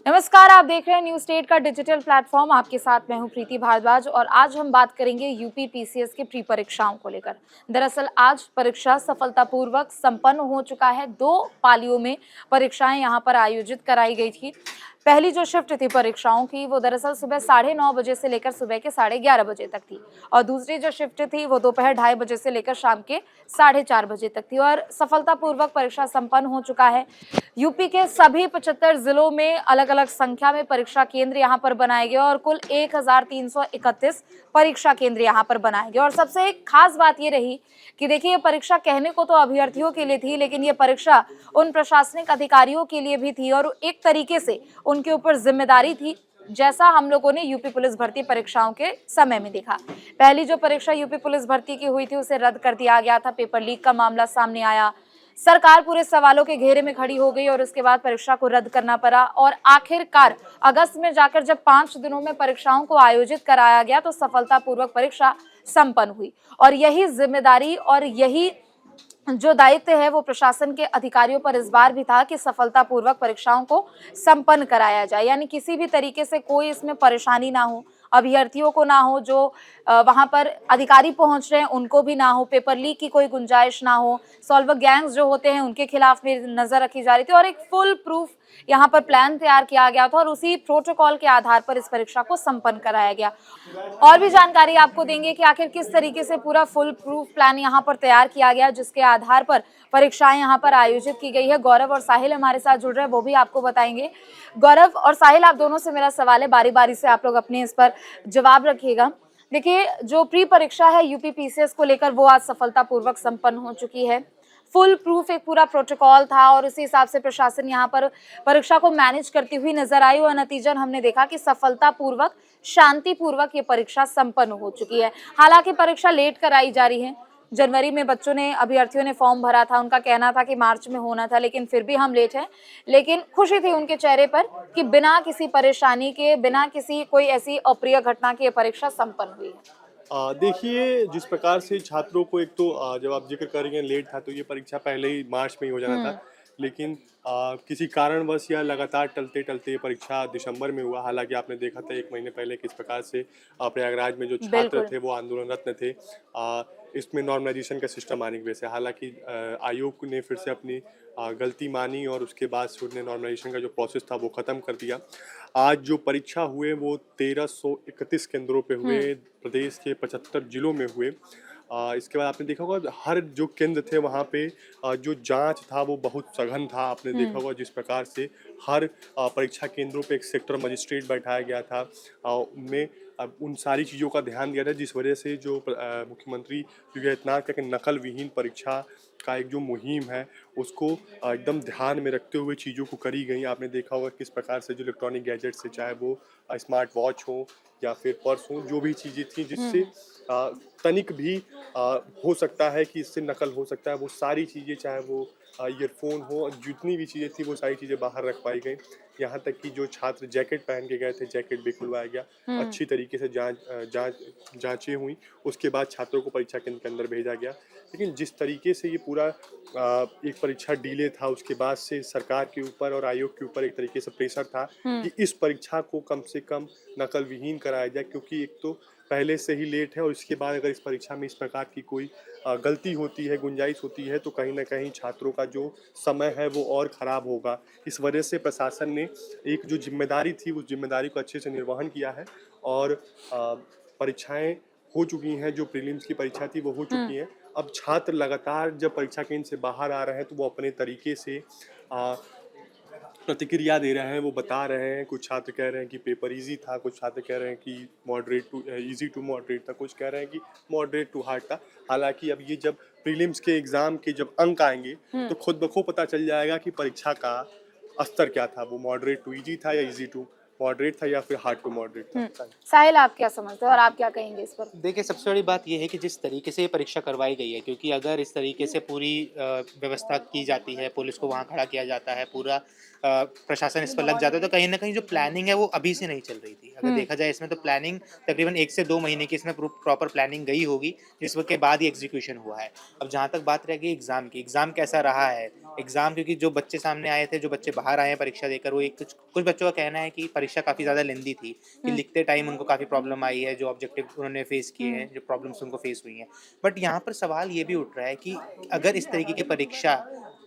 नमस्कार, आप देख रहे हैं न्यूज स्टेट का डिजिटल प्लेटफॉर्म। आपके साथ मैं हूं प्रीति भारद्वाज और आज हम बात करेंगे यूपी पीसीएस की प्री परीक्षाओं को लेकर। दरअसल आज परीक्षा सफलतापूर्वक संपन्न हो चुका है। 2 पालियों में परीक्षाएं यहां पर आयोजित कराई गई थी। पहली जो शिफ्ट थी परीक्षाओं की वो दरअसल सुबह 9:30 बजे से लेकर सुबह के 11:30 बजे तक थी और दूसरी जो शिफ्ट थी वो दोपहर 2:30 बजे से लेकर शाम के 4:30 बजे तक थी और सफलतापूर्वक परीक्षा संपन्न हो चुका है। यूपी के सभी 75 जिलों में अलग अलग संख्या में परीक्षा केंद्र यहां पर बनाए गए और कुल 1331 परीक्षा केंद्र यहां पर बनाए गए। और सबसे एक खास बात ये रही कि देखिए, ये परीक्षा कहने को तो अभ्यर्थियों के लिए थी, लेकिन ये परीक्षा उन प्रशासनिक अधिकारियों के लिए भी थी और एक तरीके से उनके ऊपर जिम्मेदारी थी, जैसा हम लोगों ने यूपी पुलिस भर्ती परीक्षाओं के समय में देखा। पहली जो परीक्षा यूपी पुलिस भर्ती की हुई थी उसे रद्द कर दिया गया था। पेपर लीक का मामला सामने आया, सरकार पूरे सवालों के घेरे में खड़ी हो गई और उसके बाद परीक्षा को रद्द करना पड़ा और आखिरकार अगस्त में जाकर जब 5 दिनों में परीक्षाओं को आयोजित कराया गया तो सफलतापूर्वक परीक्षा संपन्न हुई। और यही जिम्मेदारी और यही जो दायित्व है वो प्रशासन के अधिकारियों पर इस बार भी था कि सफलतापूर्वक परीक्षाओं को संपन्न कराया जाए, यानी किसी भी तरीके से कोई इसमें परेशानी ना हो, अभ्यर्थियों को ना हो, जो वहां पर अधिकारी पहुंच रहे हैं उनको भी ना हो, पेपर लीक की कोई गुंजाइश ना हो, सॉल्वर गैंग्स जो होते हैं उनके खिलाफ भी नजर रखी जा रही थी और एक फुल प्रूफ यहाँ पर प्लान तैयार किया गया था और उसी प्रोटोकॉल के आधार पर इस परीक्षा को संपन्न कराया गया। और भी जानकारी आपको देंगे कि आखिर किस तरीके से पूरा फुल प्रूफ प्लान यहाँ पर तैयार किया गया जिसके आधार पर परीक्षाएं यहाँ पर आयोजित की गई है। गौरव और साहिल हमारे साथ जुड़ रहे हैं, वो भी आपको बताएंगे। गौरव और साहिल, आप दोनों से मेरा सवाल है, बारी बारी से आप लोग अपने इस पर जवाब रखिएगा। देखिए, जो प्री परीक्षा है यूपी पीसीएस को लेकर वो आज सफलतापूर्वक संपन्न हो चुकी है। फुल प्रूफ एक पूरा प्रोटोकॉल था और उसी हिसाब से प्रशासन यहाँ पर परीक्षा को मैनेज करती हुई नजर आई और नतीजन हमने देखा कि सफलतापूर्वक शांतिपूर्वक ये परीक्षा संपन्न हो चुकी है। हालांकि परीक्षा लेट कराई जा रही है। जनवरी में अभ्यर्थियों ने फॉर्म भरा था, उनका कहना था कि मार्च में होना था, लेकिन फिर भी हम लेट हैं। लेकिन खुशी थी उनके चेहरे पर कि बिना किसी परेशानी के, बिना किसी कोई ऐसी अप्रिय घटना की ये परीक्षा संपन्न हुई है। देखिए, जिस प्रकार से छात्रों को एक तो जब आप ज़िक्र कर रही हैं लेट था, तो ये परीक्षा पहले ही मार्च में ही हो जाना था। लेकिन किसी कारणवश या लगातार टलते-टलते ये परीक्षा दिसंबर में हुआ। हालाँकि आपने देखा था 1 महीने पहले किस प्रकार से प्रयागराज में जो छात्र बिल्कुल। थे वो आंदोलनरत थे। इसमें नॉर्मलाइज़ेशन का सिस्टम आने की वजह से। हालाँकि आयोग ने फिर से अपनी गलती मानी और उसके बाद से उन्होंने नॉर्मलाइज़ेशन का जो प्रोसेस था वो ख़त्म कर दिया। आज जो परीक्षा हुए वो 1331 केंद्रों पे हुए, प्रदेश के 75 जिलों में हुए। इसके बाद आपने देखा होगा हर जो केंद्र थे वहाँ पे जो जाँच था वो बहुत सघन था। आपने देखा होगा जिस प्रकार से हर परीक्षा केंद्रों पे एक सेक्टर मजिस्ट्रेट बैठाया गया था। उनमें उन सारी चीज़ों का ध्यान दिया था जिस वजह से जो मुख्यमंत्री योगी आदित्यनाथ का नकल विहीन परीक्षा का एक जो मुहिम है उसको एकदम ध्यान में रखते हुए चीज़ों को करी गई। आपने देखा होगा किस प्रकार से जो इलेक्ट्रॉनिक गैजेट्स है, चाहे वो स्मार्ट वॉच हो या फिर पर्स हो, जो भी चीज़ें थी जिससे तनिक भी हो सकता है कि इससे नकल हो सकता है, वो सारी चीज़ें, चाहे वो ईयरफोन हो, जितनी भी चीज़ें थी वो सारी चीज़ें बाहर रख पाई गई। यहाँ तक कि जो छात्र जैकेट पहन के गए थे, जैकेट भी खुलवाया गया। अच्छी तरीके से जाँचें हुई, उसके बाद छात्रों को परीक्षा केंद्र के अंदर भेजा गया। लेकिन जिस तरीके से ये पूरा एक परीक्षा डिले था, उसके बाद से सरकार के ऊपर और आयोग के ऊपर एक तरीके से प्रेशर था कि इस परीक्षा को कम से कम नकल विहीन कराया जाए, क्योंकि एक तो पहले से ही लेट है और इसके बाद अगर इस परीक्षा में इस प्रकार की कोई गलती होती है, गुंजाइश होती है, तो कहीं न कहीं छात्रों का जो समय है वो और ख़राब होगा। इस वजह से प्रशासन ने एक जो ज़िम्मेदारी थी, उस ज़िम्मेदारी को अच्छे से निर्वहन किया है और परीक्षाएँ हो चुकी हैं। जो प्रीलिम्स की परीक्षा थी वो हो चुकी हैं। अब छात्र लगातार जब परीक्षा केंद्र से बाहर आ रहे हैं तो वो अपने तरीके से अ, प्रतिक्रिया दे रहे हैं, वो बता रहे हैं। कुछ छात्र कह रहे हैं कि पेपर ईज़ी था, कुछ छात्र कह रहे हैं कि moderate to easy to moderate था, कुछ कह रहे हैं कि मॉडरेट टू हार्ड था। हालाँकि अब ये जब प्रीलिम्स के एग्ज़ाम के जब अंक आएँगे तो खुद ब खुद पता चल जाएगा कि परीक्षा का स्तर क्या था, वो मॉडरेट टू ईज़ी था या ईज़ी टू मॉडरेट था या फिर हार्ड टू मॉडरेट था। साहिल, आप क्या समझते हो और आप क्या कहेंगे इस पर? देखिए, सबसे बड़ी बात ये है कि जिस तरीके से ये परीक्षा करवाई गई है, क्योंकि अगर इस तरीके से पूरी व्यवस्था की जाती है, पुलिस को वहाँ खड़ा किया जाता है, पूरा प्रशासन इस पर लग जाता है, तो कहीं न कहीं जो प्लानिंग है वो अभी से नहीं चल रही थी। अगर देखा जाए इसमें तो प्लानिंग तकरीबन 1 से 2 महीने की इसमें प्रॉपर प्लानिंग गई होगी, जिसके बाद ही एग्जीक्यूशन हुआ है। अब जहाँ तक बात रह गई एग्ज़ाम की, एग्ज़ाम कैसा रहा है? एग्ज़ाम क्योंकि जो बच्चे सामने आए थे, जो बच्चे बाहर आए हैं परीक्षा देकर, वो एक कुछ कुछ बच्चों का कहना है कि परीक्षा काफ़ी ज़्यादा लेंदी थी, कि लिखते टाइम उनको काफ़ी प्रॉब्लम आई है, जो ऑब्जेक्टिव उन्होंने फेस किए हैं, जो प्रॉब्लम्स उनको फेस हुई हैं। बट यहाँ पर सवाल ये भी उठ रहा है कि अगर इस तरीके की परीक्षा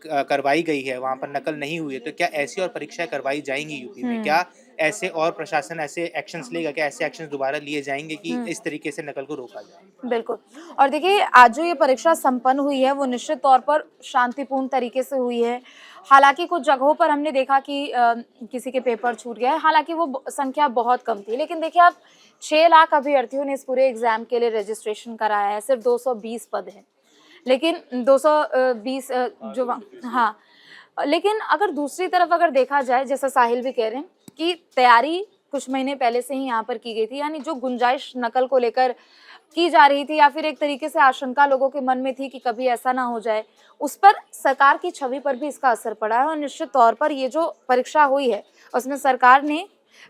करवाई गई है, वहाँ पर नकल नहीं हुई है, तो क्या ऐसी और परीक्षाएँ करवाई जाएँगी यूपी में? क्या ऐसे और प्रशासन ऐसे एक्शंस लेगा? क्या ऐसे एक्शंस दोबारा लिए जाएँगे कि इस तरीके से नकल को रोका जाए? बिल्कुल। और देखिए, आज जो ये परीक्षा संपन्न हुई है वो निश्चित तौर पर शांतिपूर्ण तरीके से हुई है। हालाँकि कुछ जगहों पर हमने देखा कि किसी के पेपर छूट गया है, हालाँकि वो संख्या बहुत कम थी। लेकिन देखिए, अब 6 लाख अभ्यर्थियों ने इस पूरे एग्जाम के लिए रजिस्ट्रेशन कराया है, सिर्फ 220 पद हैं। लेकिन 220 जो हाँ, लेकिन अगर दूसरी तरफ अगर देखा जाए, जैसा साहिल भी कह रहे हैं कि तैयारी कुछ महीने पहले से ही यहाँ पर की गई थी, यानी जो गुंजाइश नकल को लेकर की जा रही थी या फिर एक तरीके से आशंका लोगों के मन में थी कि कभी ऐसा ना हो जाए, उस पर सरकार की छवि पर भी इसका असर पड़ा है। और निश्चित तौर पर ये जो परीक्षा हुई है उसमें सरकार ने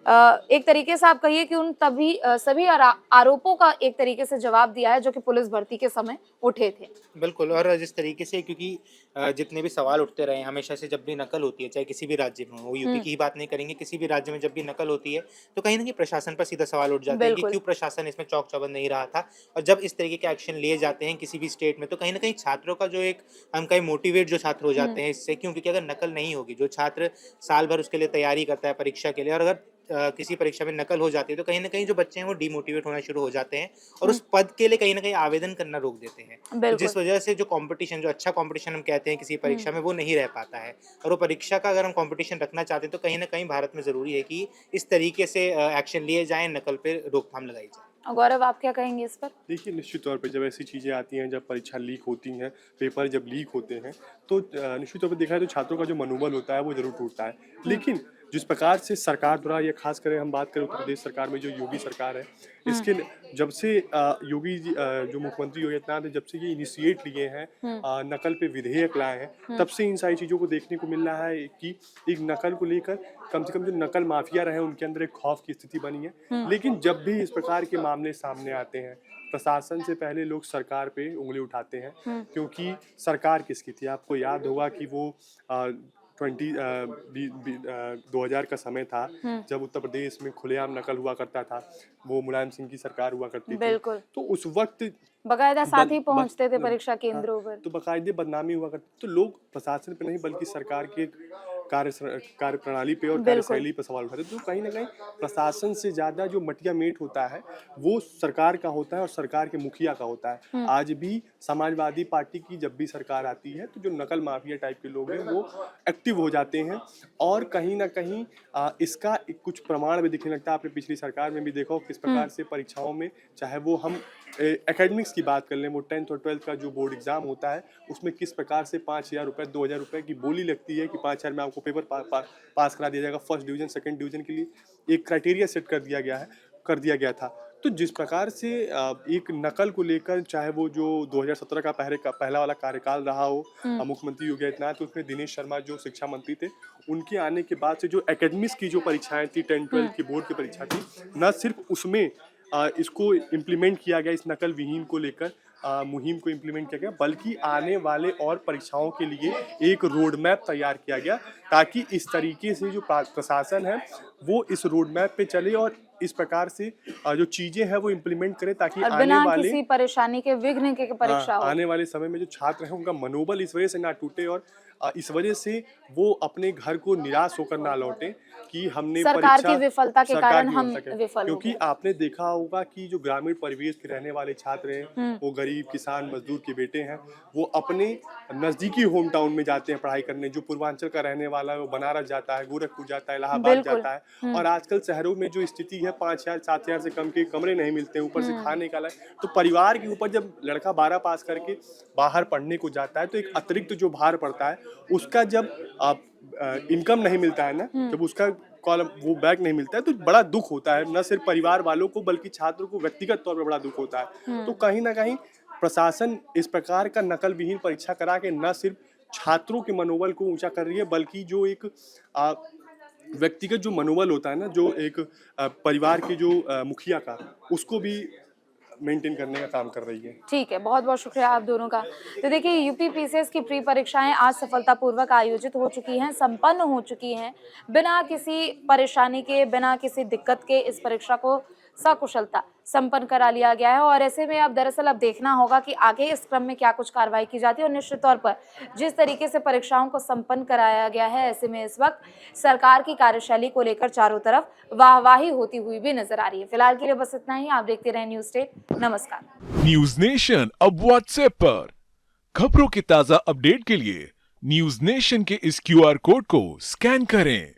एक तरीके से आप कहिए कि उन सभी आरोपों का एक तरीके से जवाब दिया है जो कि पुलिस भर्ती के समय उठे थे। बिल्कुल। और जिस तरीके से क्योंकि जितने भी सवाल उठते रहे हैं हमेशा से, जब भी नकल होती है चाहे किसी भी राज्य में हो, वो यूपी की ही बात नहीं करेंगे, किसी भी राज्य में जब भी नकल होती है तो कहीं न कहीं प्रशासन पर सीधा सवाल उठ जाता है कि बिल्कुल। क्यों प्रशासन इसमें चौक-चौबंद नहीं रहा था। और जब इस तरीके के एक्शन लिए जाते हैं किसी भी स्टेट में, तो कहीं न कहीं छात्रों का जो एक हम कहें मोटिवेट जो छात्र हो जाते हैं इससे, क्यों? क्योंकि अगर नकल नहीं होगी, जो छात्र साल भर उसके लिए तैयारी करता है परीक्षा के लिए, और अगर किसी परीक्षा में नकल हो जाती है तो कहीं न कहीं जो बच्चे हैं वो डिमोटिवेट होना शुरू हो जाते हैं और उस पद के लिए कहीं न कहीं आवेदन करना रोक देते हैं। तो बिल्कुल। जिस वजह से जो कॉम्पिटिशन, जो अच्छा कॉम्पिटिशन हम कहते हैं किसी परीक्षा में, वो नहीं रह पाता है। और वो परीक्षा का अगर हम कॉम्पिटिशन रखना चाहते हैं तो कहीं न कहीं भारत में ज़रूरी है कि इस तरीके से एक्शन लिए जाएँ, नकल पे रोकथाम लगाई जाए। गौरव, आप क्या कहेंगे इस पर? देखिए, निश्चित तौर पे जब ऐसी चीज़ें आती हैं, जब परीक्षा लीक होती हैं, पेपर जब लीक होते हैं, तो निश्चित तौर पे देखा जाए तो छात्रों का जो मनोबल होता है वो ज़रूर टूटता है। लेकिन जिस प्रकार से सरकार द्वारा, या ख़ास कर हम बात करें उत्तर प्रदेश सरकार में जो योगी सरकार है, इसके जब से योगी जी जो मुख्यमंत्री योगी आदित्यनाथ हैं, जब से ये इनिशिएट लिए हैं, नकल पे विधेयक लाए हैं, तब से इन सारी चीज़ों को देखने को मिल रहा है कि एक नकल को लेकर कम से कम जो नकल माफिया रहे हैं उनके अंदर एक खौफ की स्थिति बनी है। लेकिन जब भी इस प्रकार के मामले सामने आते हैं, प्रशासन से पहले लोग सरकार पे उंगली उठाते हैं, क्योंकि सरकार किसकी थी? आपको याद होगा कि वो 2000 का समय था जब उत्तर प्रदेश में खुलेआम नकल हुआ करता था। वो मुलायम सिंह की सरकार हुआ करती थी। बिल्कुल। तो उस वक्त बकायदा साथ ही पहुंचते थे हाँ, परीक्षा केंद्रों पर। तो बाकायदे बदनामी हुआ करती, तो लोग प्रशासन पे नहीं बल्कि सरकार के कार्य प्रणाली पे और बिल्कुल। कार्यशैली पे सवाल उठाते, तो कहीं ना कहीं प्रशासन से ज़्यादा जो मटिया मेट होता है वो सरकार का होता है और सरकार के मुखिया का होता है। आज भी समाजवादी पार्टी की जब भी सरकार आती है तो जो नकल माफिया टाइप के लोग हैं वो एक्टिव हो जाते हैं, और कहीं ना कहीं इसका कुछ प्रमाण भी दिखने लगता है। आपने पिछली सरकार में भी देखा हो किस प्रकार से परीक्षाओं में, चाहे वो हम एकेडमिक्स की बात कर लें, वो 10th और 12th का जो बोर्ड एग्जाम होता है उसमें किस प्रकार से 5,000 रुपये 2,000 रुपये की बोली लगती है कि 5,000 में आपको पेपर पास करा दिया जाएगा। फर्स्ट डिवीज़न सेकंड डिवीज़न के लिए एक क्राइटेरिया सेट कर दिया गया था। तो जिस प्रकार से एक नकल को लेकर, चाहे वो जो 2017 का पहला वाला कार्यकाल रहा हो मुख्यमंत्री योगी आदित्यनाथ, तो उसमें दिनेश शर्मा जो शिक्षा मंत्री थे, उनके आने के बाद से जो एकेडमिक्स की जो परीक्षाएं थी, 10-12 की बोर्ड की परीक्षा थी, न सिर्फ उसमें इसको इम्प्लीमेंट किया गया, इस नकल विहीन को लेकर मुहिम को इम्प्लीमेंट किया गया, बल्कि आने वाले और परीक्षाओं के लिए एक रोड मैप तैयार किया गया, ताकि इस तरीके से जो प्रशासन है वो इस रोड मैप पे चले और इस प्रकार से जो चीज़ें हैं वो इम्प्लीमेंट करे, ताकि और आने बिना वाले किसी परेशानी के, विघ्न के परीक्षा हो। आने वाले समय में जो छात्र हैं उनका मनोबल इस वजह से ना टूटे और इस वजह से वो अपने घर को निराश होकर ना लौटें कि हमने सरकार की विफलता के कारण हम विफल विफल हो क्योंकि गए। आपने देखा होगा कि जो ग्रामीण परिवेश के रहने वाले छात्र हैं, वो गरीब किसान मजदूर के बेटे हैं, वो अपने नज़दीकी होम टाउन में जाते हैं पढ़ाई करने। जो पूर्वांचल का रहने वाला है वो बनारस जाता है, गोरखपुर जाता है, इलाहाबाद जाता है, और आजकल शहरों में जो स्थिति है 5,000 7,000 से कम के कमरे नहीं मिलते हैं, ऊपर से खाने का तो परिवार के ऊपर जब लड़का 12 पास करके बाहर पढ़ने को जाता है तो एक अतिरिक्त जो भार पड़ता है, उसका जब इनकम नहीं मिलता है ना, जब उसका कॉलम वो बैक नहीं मिलता है तो बड़ा दुख होता है, न सिर्फ परिवार वालों को बल्कि छात्रों को व्यक्तिगत तौर पर बड़ा दुख होता है। तो कहीं ना कहीं प्रशासन इस प्रकार का नकल विहीन परीक्षा करा के न सिर्फ छात्रों के मनोबल को ऊंचा कर रही है, बल्कि जो एक व्यक्तिगत जो मनोबल होता है ना, जो एक परिवार के जो मुखिया का, उसको भी मेंटेन करने का काम कर रही है। ठीक है, बहुत बहुत शुक्रिया आप दोनों का। तो देखिए, यूपी पीसीएस की प्री परीक्षाएं आज सफलतापूर्वक आयोजित हो चुकी हैं, संपन्न हो चुकी हैं। बिना किसी परेशानी के, बिना किसी दिक्कत के इस परीक्षा को सकुशलता संपन्न करा लिया गया है। और ऐसे में अब दरअसल अब देखना होगा कि आगे इस क्रम में क्या कुछ कार्रवाई की जाती है। और निश्चित तौर पर जिस तरीके से परीक्षाओं को संपन्न कराया गया है, ऐसे में इस वक्त सरकार की कार्यशैली को लेकर चारों तरफ वाहवाही होती हुई भी नजर आ रही है। फिलहाल के लिए बस इतना ही। आप देखते रहें न्यूज़ स्टेट। नमस्कार। न्यूज नेशन अब व्हाट्सएप पर खबरों के ताजा अपडेट के लिए न्यूज नेशन के इस क्यूआर कोड को स्कैन करें।